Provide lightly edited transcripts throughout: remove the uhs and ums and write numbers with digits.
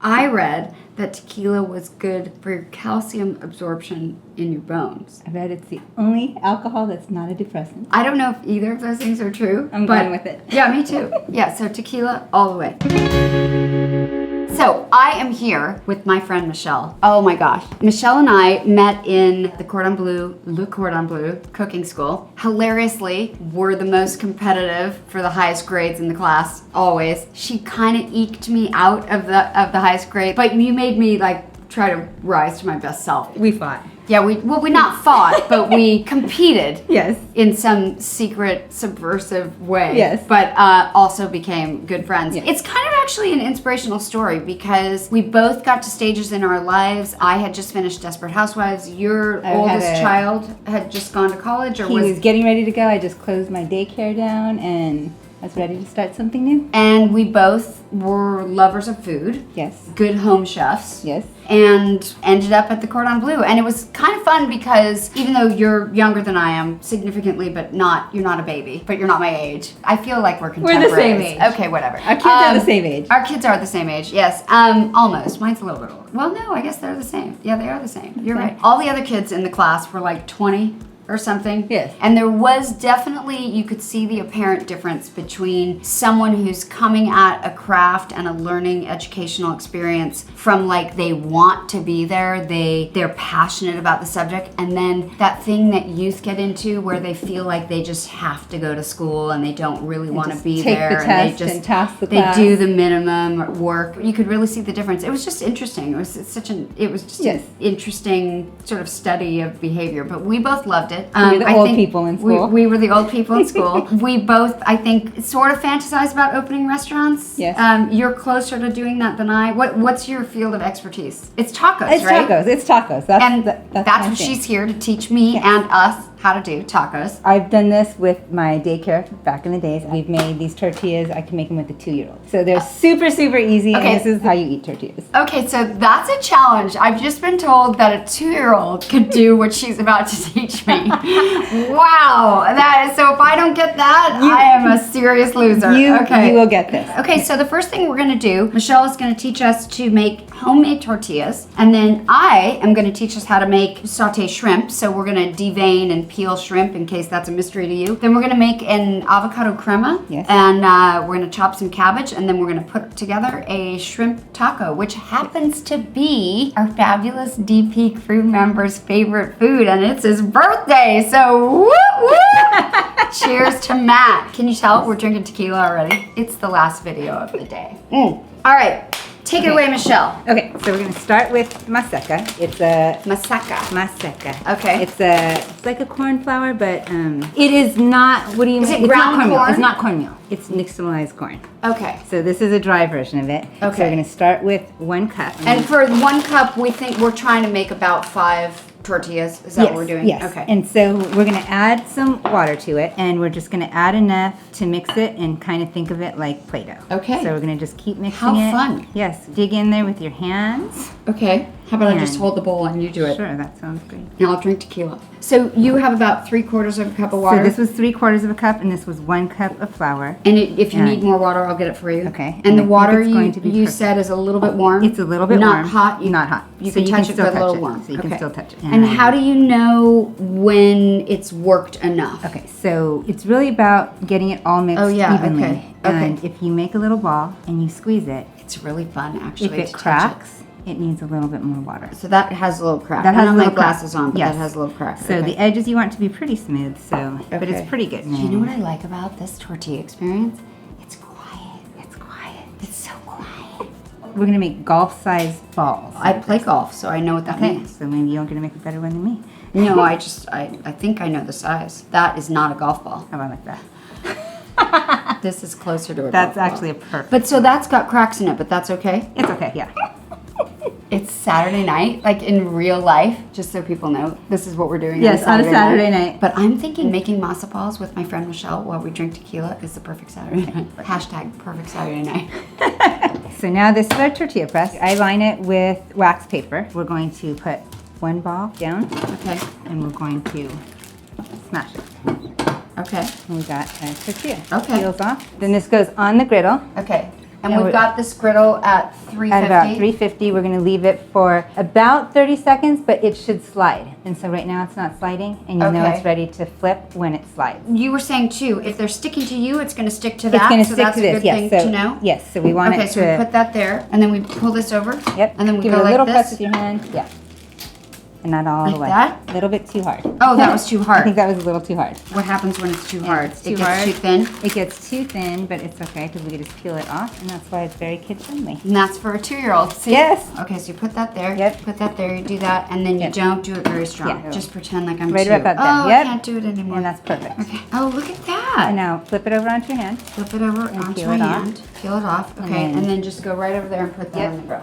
I read that tequila was good for your calcium absorption in your bones. I read it's the only alcohol that's not a depressant. I don't know if either of those things are true. I'm going with it. Yeah, me too. Yeah, so tequila all the way. So I am here with my friend Michelle. Oh my gosh. Michelle and I met in the Cordon Bleu cooking school. Hilariously, we're the most competitive for the highest grades in the class, always. She kind of eked me out of the highest grade, but you made me like try to rise to my best self. We fought. Yeah, we not fought, but we competed. Yes. In some secret, subversive way. Yes. But also became good friends. Yes. It's kind of actually an inspirational story because we both got to stages in our lives. I had just finished Desperate Housewives. Your oldest child had just gone to college, or he was getting ready to go. I just closed my daycare down and I was ready to start something new. And we both were lovers of food. Yes. Good home chefs. Yes. And ended up at the Cordon Bleu. And it was kind of fun because even though you're younger than I am, significantly, but you're not a baby, but you're not my age. I feel like we're contemporaries. We're the same age. Okay, whatever. Our kids are the same age. Our kids are the same age, yes. Almost. Mine's a little bit older. Well, no, I guess they're the same. Yeah, they are the same. You're right. All the other kids in the class were like 20 or something. Yes. And there was definitely, you could see the apparent difference between someone who's coming at a craft and a learning educational experience from like they want to be there, they're passionate about the subject, and then that thing that youth get into where they feel like they just have to go to school and they don't really want to be there. Take the test and pass the class. They do the minimum work. You could really see the difference. It was just interesting. It was an interesting sort of study of behavior, but we both loved it. We were the old people in school. We were the old people in school. We both, I think, sort of fantasize about opening restaurants. Yes. You're closer to doing that than I. What's your field of expertise? It's tacos, right? It's tacos. That's what she's here to teach me and us how to do tacos. I've done this with my daycare back in the days. We've made these tortillas. I can make them with a 2-year-old. So they're super, super easy. Okay. And this is how you eat tortillas. Okay, so that's a challenge. I've just been told that a 2-year-old could do what she's about to teach me. Wow. So if I don't get that, I am a serious loser. You will get this. Okay, so the first thing we're going to do, Michelle is going to teach us to make homemade tortillas, and then I am going to teach us how to make sauté shrimp. So we're going to devein and peel shrimp in case that's a mystery to you. Then we're going to make an avocado crema, yes. And we're going to chop some cabbage, and then we're going to put together a shrimp taco, which happens to be our fabulous DP crew member's favorite food, and it's his birthday, so woo woo! Cheers to Matt. Can you tell we're drinking tequila already? It's the last video of the day. All right. Take it away, Michelle. Okay, so we're going to start with Maseca. It's a... Maseca. Okay. It's like a corn flour, but it is not, what do you mean? Is it ground corn? It's not cornmeal. It's nixtamalized corn. Okay. So this is a dry version of it. Okay. So we're going to start with 1 cup. And for 1 cup, we think we're trying to make about 5 tortillas. Is that what we're doing? Yes. Okay. And so we're going to add some water to it, and we're just going to add enough to mix it and kind of think of it like Play-Doh. Okay. So we're going to just keep mixing How it. fun. Yes. Dig in there with your hands. Okay. How about I just hold the bowl and you do it? Sure, that sounds great. And I'll drink tequila. So you have about 3/4 of a cup of water. So this was 3/4 of a cup, and this was 1 cup of flour. And if you need more water, I'll get it for you. Okay. And the water going to be you perfect. said is a little bit warm? It's a little bit not warm. Hot? Not hot. You so can touch it, but a little warm. So you can still touch it. And how do you know when it's worked enough? Okay, so it's really about getting it all mixed evenly. Okay. And if you make a little ball and you squeeze it, it's really fun actually. If it cracks, it needs a little bit more water. So that has a little crack. That has a little glasses on, but yes. that has a little crack. So the edges you want to be pretty smooth. So, but it's pretty good. You know what I like about this tortilla experience? It's quiet. It's quiet. It's so quiet. We're gonna make golf-sized balls. I play golf, so I know what that means. So maybe you're gonna make a better one than me. No, I think I know the size. That is not a golf ball. How about like that? This is closer to a golf That's ball. actually a perfect. But so that's got cracks in it, but that's okay? It's okay, yeah. It's Saturday night, like in real life, just so people know. This is what we're doing on a Saturday night. But I'm thinking making masa balls with my friend Michelle while we drink tequila is the perfect Saturday night. Hashtag perfect Saturday night. So now this is our tortilla press. I line it with wax paper. We're going to put 1 ball down. Okay. And we're going to smash it. Okay. And we got a tortilla. Okay. Peels off. Then this goes on the griddle. Okay. And we've got this griddle at 350. At about 350, we're gonna leave it for about 30 seconds, but it should slide. And so right now it's not sliding, and you know it's ready to flip when it slides. You were saying too, if they're sticking to you, it's gonna stick to that. It's gonna so stick that's to a this, good yes. thing So, to know. yes, so we want it to. Okay, so we put that there, and then we pull this over. Yep. And then we give go it a like little this. press with your hand. Yeah. And not all the Like way. that? A little bit too hard. Oh, that was too I hard. think that was a little too hard. What happens when it's too hard? It's It too gets hard. too thin? It gets too thin, but it's okay because we can just peel it off, and that's why it's very kid-friendly. And that's for a 2-year-old. See? Yes. Okay, so you put that there. Yep. Put that there. You do that, and then you Yep. don't do it very strong. Yeah. Just pretend like I'm Right 2. about there. Oh, Yep. I can't do it anymore. And that's perfect. Okay. Oh, look at that. And now flip it over onto your hand. Flip it over onto peel my it off. hand. Peel it off. Okay, and then just go right over there and put that Yep. on the grill.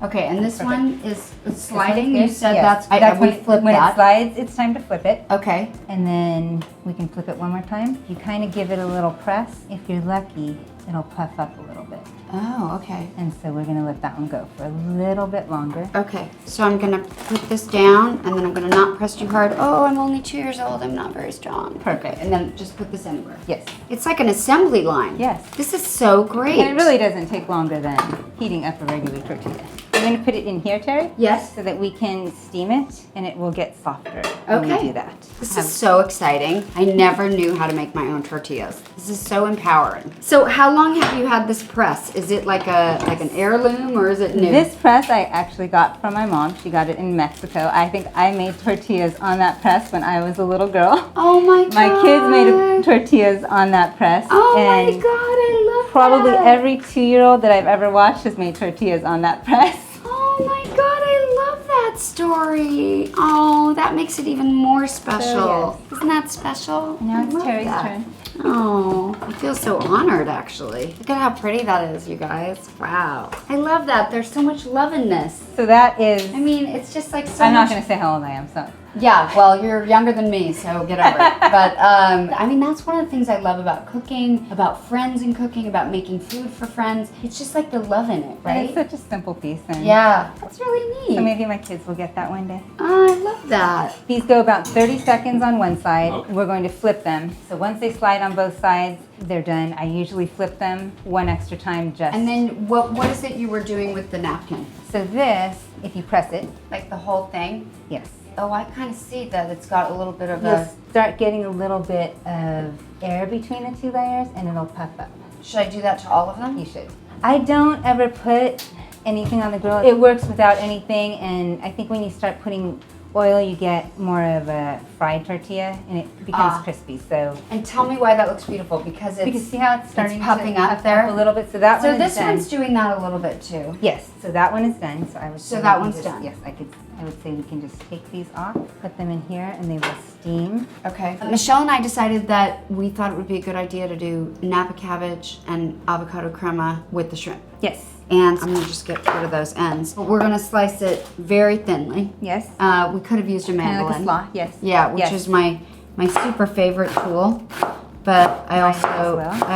Okay, and this Perfect. one is sliding. This You one's good. said Yes. that's when, we flip when that. it slides, it's time to flip it. Okay. And then we can flip it one more time. You kind of give it a little press. If you're lucky, it'll puff up a little bit. Oh, okay. And so we're gonna let that one go for a little bit longer. Okay, so I'm gonna put this down, and then I'm gonna not press too hard. Oh, I'm only 2 years old. I'm not very strong. Perfect. And then just put this anywhere. Yes. It's like an assembly line. Yes. This is so great. And it really doesn't take longer than heating up a regular tortilla. We're gonna put it in here, Terry. Yes. So that we can steam it and it will get softer when we Okay. do that. This is so exciting. I never knew how to make my own tortillas. This is so empowering. So how long have you had this press? Is it like an heirloom, or is it new? This press I actually got from my mom. She got it in Mexico. I think I made tortillas on that press when I was a little girl. Oh my god. My kids made tortillas on that press. Oh and my god, I love probably that. every 2-year-old that I've ever watched has made tortillas on that press. Oh my god, I love that story. Oh, that makes it even more special. yes. Isn't that special? Now I it's love Terry's that. turn. Oh, I feel so honored actually. Look at how pretty that is, you guys. Wow. I love that. There's so much love in this. So that is, I mean, it's just like so I'm not much. going to say how old I am, so. Yeah, well, you're younger than me, so get over it. But I mean, that's one of the things I love about cooking, about friends and cooking, about making food for friends. It's just like the love in it, And right? it's such a simple piece. And Yeah, that's really neat. So maybe my kids will get that one day. Oh, I love that. These go about 30 seconds on one side. We're going to flip them. So once they slide on both sides, they're done. I usually flip them one extra time just. And then what is it you were doing with the napkin? So this, if you press it, Like the whole thing? yes. Oh, I kind of see that it's got a little bit of You'll start getting a little bit of air between the 2 layers and it'll puff up. Should I do that to all of them? You should. I don't ever put anything on the grill. It works without anything, and I think when you start putting oil, you get more of a fried tortilla and it becomes crispy. So And tell me why that looks beautiful, because it's see how it's starting puffing to up puff there? a little bit. So that so one is this done. one's doing that a little bit too. Yes, so that one is done. So I would So say that we can one's just- done. Yes, I would say we can just take these off, put them in here, and they will steam. Okay. Michelle and I decided that we thought it would be a good idea to do Napa Cabbage and Avocado Crema with the shrimp. Yes. And I'm gonna just get rid of those ends. But we're gonna slice it very thinly. Yes. We could have used a Kind of mandolin. like a slaw. Yes. Yeah, which Yes. is my super favorite tool. But I Mine as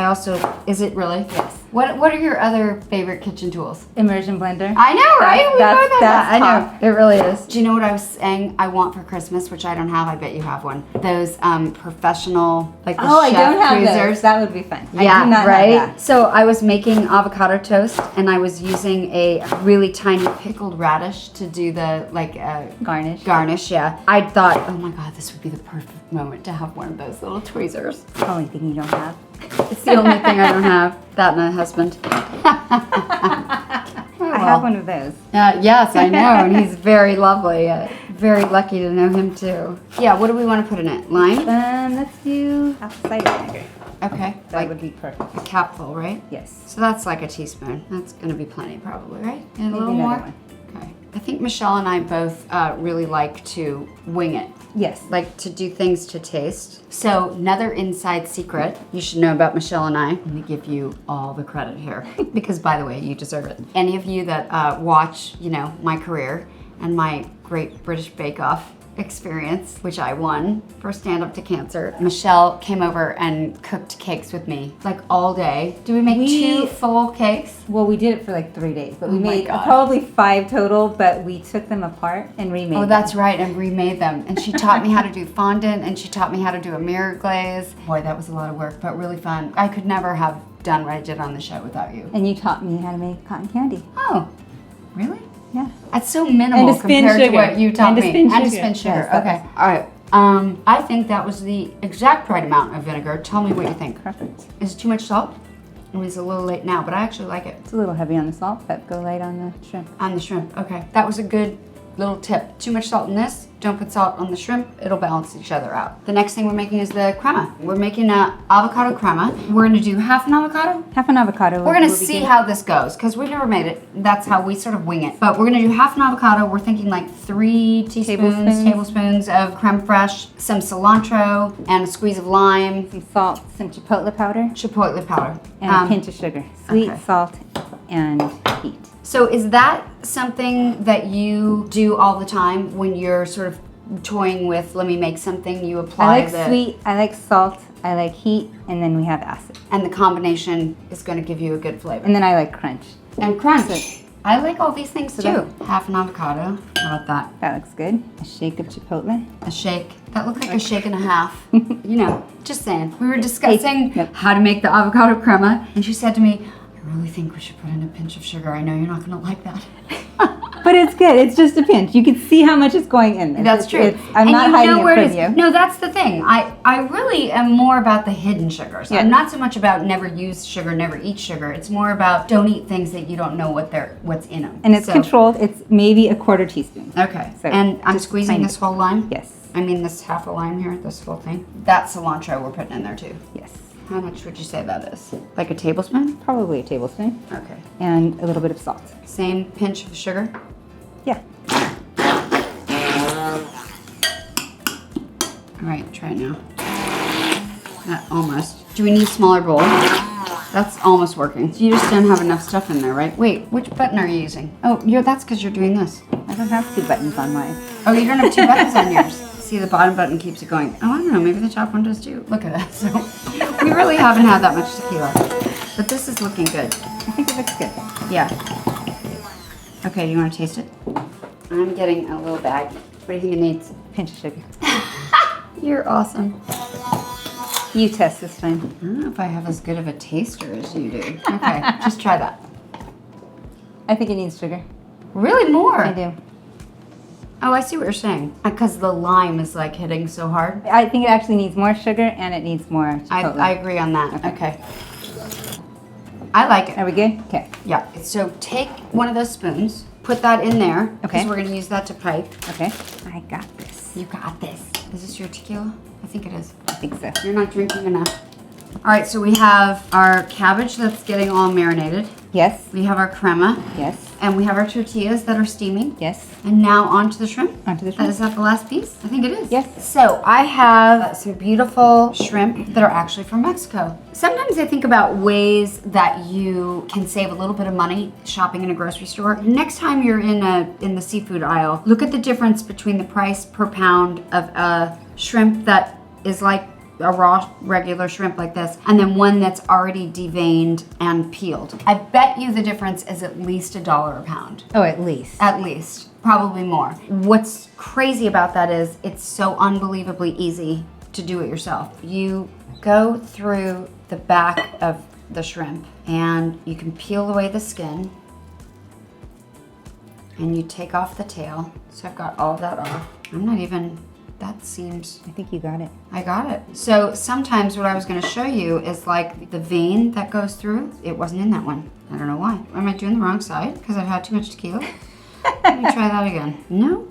also, well. is it really? Yes. What are your other favorite kitchen tools? Immersion blender. I know, right? We That's- both have that. I know. top. It really is. Do you know what I was saying I want for Christmas, which I don't have? I bet you have one. Those professional, like the I chef don't have tweezers. those. That would be fun. Yeah, I do not right? have that. So I was making avocado toast, and I was using a really tiny pickled radish to do the Garnish. garnish. Yeah, I thought, oh my god, this would be the perfect moment to have one of those little tweezers. Only thing you don't have. It's the only thing I don't have. That and a husband. I have one of those. Yes, I know, and he's very lovely. Very lucky to know him too. Yeah, what do we want to put in it? Lime? Let's do apple cider vinegar. Okay, That like would be perfect. a capful, right? Yes. So that's like a teaspoon. That's gonna be plenty probably, right? And a Maybe little another more? one. Okay. I think Michelle and I both really like to wing it. Yes. Like to do things to taste. So another inside secret you should know about Michelle and I. I'm gonna give you all the credit here because, by the way, you deserve it. Any of you that watch, my career and my Great British Bake Off experience, which I won for Stand Up to Cancer, Michelle came over and cooked cakes with me like all day. Did we make 2 full cakes? Well, we did it for like 3 days, but we Oh my made God. probably 5 total, but we took them apart and remade them. Oh, that's right, and remade them. And she taught me how to do fondant, and she taught me how to do a mirror glaze. Boy, that was a lot of work, but really fun. I could never have done what I did on the show without you. And you taught me how to make cotton candy. Oh, really? Yeah. That's so minimal compared to what you taught me. And to spin sugar. Yes, okay. All right. I think that was the exact right amount of vinegar. Tell me what you think. Perfect. Is it too much salt? I mean, it's a little late now, but I actually like it. It's a little heavy on the salt, but go light on the shrimp. On the shrimp, okay. That was a good little tip. Too much salt in this, don't put salt on the shrimp, it'll balance each other out. The next thing we're making is the crema. We're making a avocado crema. We're gonna do half an avocado. Half an avocado. We're gonna see how this goes, because we've never made it. That's how we sort of wing it. But we're gonna do half an avocado. We're thinking like 3 tablespoons of creme fresh, some cilantro, and a squeeze of lime. Some salt, some chipotle powder. Chipotle powder. And a pinch of sugar. Sweet, okay. salt, and heat. So is that something that you do all the time when you're sort of toying with, let me make something, you apply I like sweet, I like salt, I like heat, and then we have acid. And the combination is going to give you a good flavor. And then I like crunch. And crunch. I like all these things too. Half an avocado. How about that? That looks good. A shake of chipotle. A shake. That looked like a shake and a half. You know, just saying. We were discussing how to make the avocado crema, and she said to me, I really think we should put in a pinch of sugar. I know you're not going to like that. But it's good. It's just a pinch. You can see how much is going in there. That's true. I'm not hiding it from you. No, that's the thing. I really am more about the hidden sugars. Yeah. I'm not so much about never use sugar, never eat sugar. It's more about don't eat things that you don't know what's in them. And it's controlled. It's maybe a 1/4 teaspoon. Okay. So and I'm squeezing this whole lime? Yes. I mean this half a lime here, this whole thing. That cilantro we're putting in there too. Yes. How much would you say that is? Like a tablespoon? Probably a tablespoon. Okay. And a little bit of salt. Same pinch of sugar? Yeah. All right, try it now. Almost. Do we need a smaller bowl? That's almost working. So you just don't have enough stuff in there, right? Wait, which button are you using? Oh, that's because you're doing this. I don't have 2 buttons on mine. Oh, you don't have 2 buttons on yours. See, the bottom button keeps it going. Oh, I don't know, maybe the top one does too. Look at that. So we really haven't had that much tequila. But this is looking good. I think it looks good. Yeah. Okay, do you want to taste it? I'm getting a little bag. What do you think it needs? Pinch of sugar. You're awesome. You test this time. I don't know if I have as good of a taster as you do. Okay, just try that. I think it needs sugar. Really more? I do. Oh, I see what you're saying. Because the lime is like hitting so hard. I think it actually needs more sugar and it needs more chipotle. I agree on that. Okay. I like it. Are we good? Okay. Yeah. So take one of those spoons, put that in there. Okay. Because we're going to use that to pipe. Okay. I got this. You got this. Is this your tequila? I think it is. I think so. You're not drinking enough. All right, so we have our cabbage that's getting all marinated. Yes. We have our crema. Yes. And we have our tortillas that are steaming. Yes. And now onto the shrimp. Onto the shrimp. Is that the last piece? I think it is. Yes. So I have some beautiful shrimp that are actually from Mexico. Sometimes I think about ways that you can save a little bit of money shopping in a grocery store. Next time you're in the seafood aisle, look at the difference between the price per pound of a shrimp that is like a raw regular shrimp like this and then one that's already deveined and peeled. I bet you the difference is at least $1 a pound. Oh, at least. At least. Probably more. What's crazy about that is it's so unbelievably easy to do it yourself. You go through the back of the shrimp and you can peel away the skin and you take off the tail. So I've got all that off. That seems... I think you got it. I got it. So sometimes what I was going to show you is like the vein that goes through. It wasn't in that one. I don't know why. Am I doing the wrong side? Because I've had too much tequila? Let me try that again. No,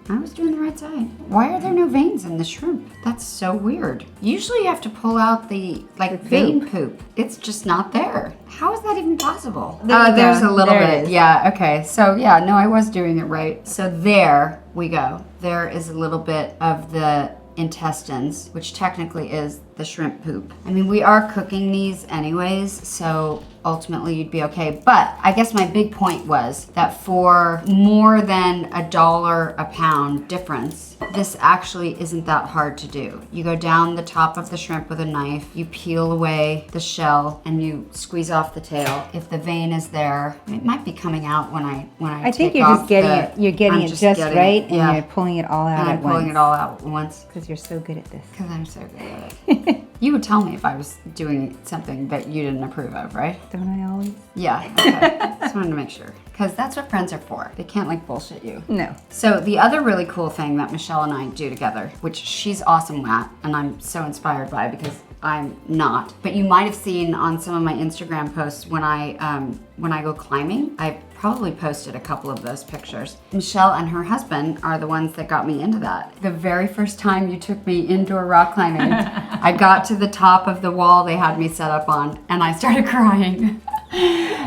I was doing the right side. Why are there no veins in the shrimp? That's so weird. Usually you have to pull out the vein poop. It's just not there. How is that even possible? There's a little bit. Yeah, okay. So yeah, no, I was doing it right. So there we go. There is a little bit of the intestines, which technically is the shrimp poop. I mean, we are cooking these anyways, so ultimately you'd be okay. But I guess my big point was that for more than $1 a pound difference, this actually isn't that hard to do. You go down the top of the shrimp with a knife, you peel away the shell, and you squeeze off the tail. If the vein is there, it might be coming out when I think you're just getting it. You're getting it just right, and you're pulling it all out and at I'm pulling once. it all out at once. Because you're so good at this. Because I'm so good at it. You would tell me if I was doing something that you didn't approve of, right? Don't I always? Yeah, okay. Just wanted to make sure. Because that's what friends are for. They can't like bullshit you. No. So the other really cool thing that Michelle and I do together, which she's awesome at, and I'm so inspired by because I'm not, but you might have seen on some of my Instagram posts when I go climbing, I probably posted a couple of those pictures. Michelle and her husband are the ones that got me into that. The very first time you took me indoor rock climbing, I got to the top of the wall they had me set up on, and I started crying.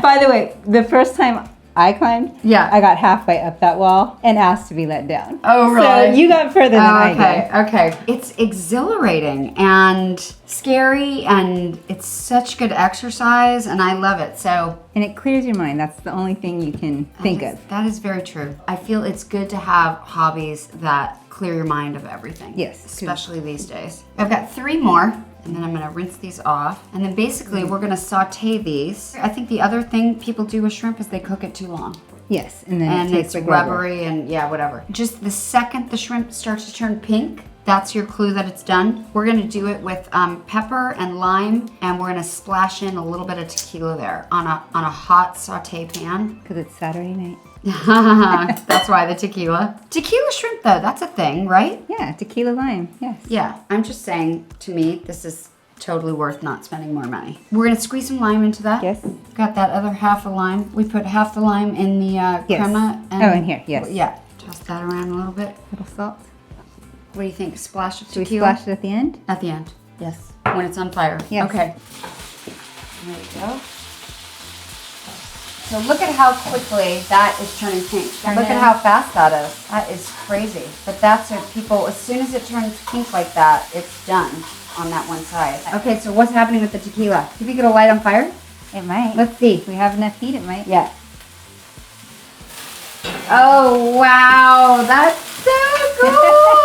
By the way, the first time I climbed, Yeah. I got halfway up that wall and asked to be let down. Oh, really? So you got further than I did. Okay. It's exhilarating and scary, and it's such good exercise, and I love it. So, And it clears your mind. That's the only thing you can think of. That is very true. I feel it's good to have hobbies that clear your mind of everything. Yes. Especially these days. I've got 3 more. And then I'm gonna rinse these off. And then basically we're gonna saute these. I think the other thing people do with shrimp is they cook it too long. Yes, and then And it tastes it's like rubber. rubbery and yeah, whatever. Just the second the shrimp starts to turn pink, that's your clue that it's done. We're gonna do it with pepper and lime, and we're gonna splash in a little bit of tequila there on a hot saute pan. Because it's Saturday night. That's why the tequila. Tequila shrimp though, that's a thing, right? Yeah, tequila lime. Yes. Yeah, I'm just saying, to me, this is totally worth not spending more money. We're gonna squeeze some lime into that. Yes. Got that other half of lime. We put half the lime in the crema. In here, yes. Yeah, toss that around a little bit. Little salt. What do you think? A splash of Do we tequila? splash it at the end? At the end, yes. When it's on fire. Yes. Okay. There we go. So look at how quickly that is turning pink. And look at how fast that is. That is crazy. But that's what people, as soon as it turns pink like that, it's done on that one side. Okay, so what's happening with the tequila? You think it'll light on fire? It might. Let's see. If we have enough heat, it might. Yeah. Oh, wow. That's so cool.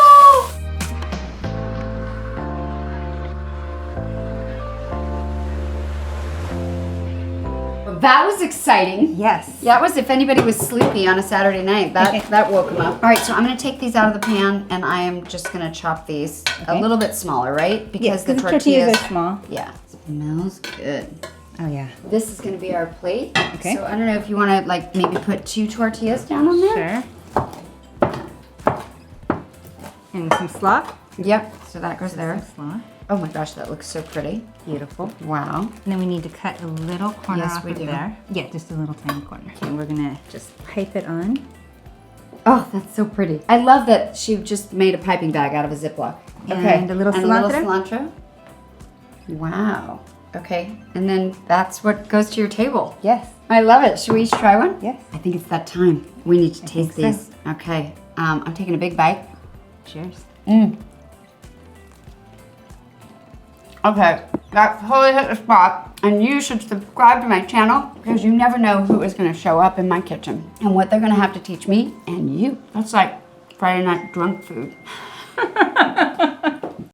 That was exciting. Yes. That was if anybody was sleepy on a Saturday night. That woke them up. All right, so I'm going to take these out of the pan, and I am just going to chop these a little bit smaller, right? Because the tortillas are small. Yeah. Smells good. Oh, yeah. This is going to be our plate. Okay. So I don't know if you want to like maybe put 2 tortillas down on there. Sure. And some slop. Yep. So that goes there. Some slop. Oh my gosh, that looks so pretty. Beautiful. Wow. And then we need to cut a little corner Yes, off we of do. there. Yeah, just a little tiny corner. And we're gonna just pipe it on. Oh, that's so pretty. I love that she just made a piping bag out of a Ziploc. Okay. And a little And cilantro. a little cilantro. Wow. Okay. And then that's what goes to your table. Yes. I love it. Should we each try one? Yes. I think it's that time. We need to taste think so. these. Okay. I'm taking a big bite. Cheers. Okay, that totally hit the spot. And you should subscribe to my channel because you never know who is going to show up in my kitchen and what they're going to have to teach me and you. That's like Friday night drunk food.